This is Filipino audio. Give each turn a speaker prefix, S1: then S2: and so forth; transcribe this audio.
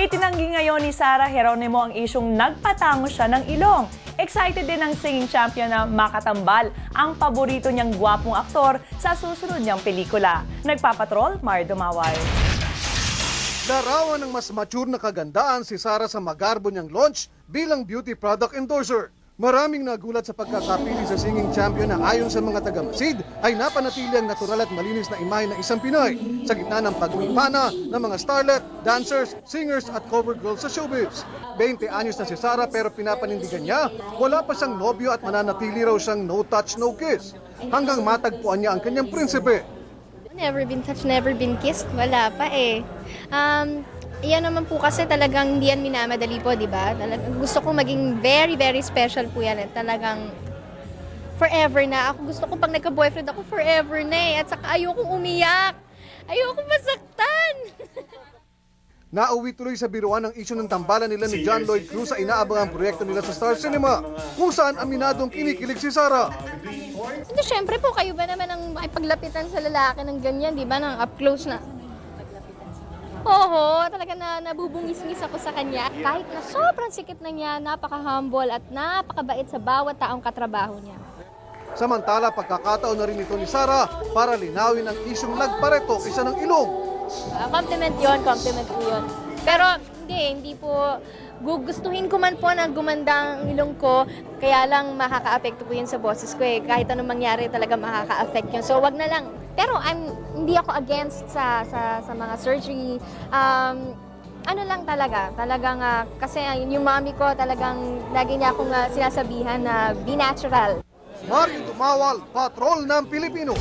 S1: Itinanggi ngayon ni Sara Geronimo ang isyong nagpatango siya ng ilong. Excited din ang singing champion na makatambal ang paborito niyang gwapong aktor sa susunod niyang pelikula. Nagpapatrol, Mar Dumaway.
S2: Larawan ng mas mature na kagandaan si Sara sa magarbo niyang launch bilang beauty product endorser. Maraming nagulat sa pagkakapili sa singing champion na ayon sa mga taga-Masid ay napanatili ang natural at malinis na imahe ng isang Pinoy sa gitna ng pagpipana ng mga starlet, dancers, singers at cover girls sa showbiz. 20 anyos na si Sara pero pinapanindigan niya, wala pa siyang nobyo at mananatili raw siyang no touch, no kiss. Hanggang matagpuan niya ang kanyang prinsipe.
S3: Never been touched, never been kissed. Wala pa eh. Yan naman po kasi talagang hindi yan minamadali po, di ba? Gusto ko maging very, very special po yan. Talagang forever na. Ako gusto ko pag nagka-boyfriend ako forever na eh. At saka ayokong umiyak. Ayokong masaktan.
S2: Nauwi tuloy sa biruan ng isyu ng tambalan nila ni John Lloyd Cruz sa inaabangang proyekto nila sa Star Cinema, kung saan aminadong kinikilig si Sara.
S3: Hindi, syempre po, kayo ba naman ang makipaglapitan sa lalaki ng ganyan, di ba? Nang up close na. Oo, talaga na nabubungis-ngis ako sa kanya. Kahit na sobrang sikip na niya, napaka-humble at napakabait sa bawat taong katrabaho niya.
S2: Samantala, pagkakataon na rin ito ni Sara para linawin ang isyong nagpareto isa ng ilong.
S3: Compliment po yun. Pero hindi po. Gugustuhin ko man po na gumanda ang ilong ko, kaya lang makaka-apekto po yun sa boses ko eh. Kahit anong mangyari talaga makaka-affect yun. So wag na lang. Pero hindi ako against sa mga surgery. Ano lang talagang kasi yung mommy ko talagang lagi niya akong sinasabihan na be natural.
S2: Mario Dumawal, Patrol ng Pilipino.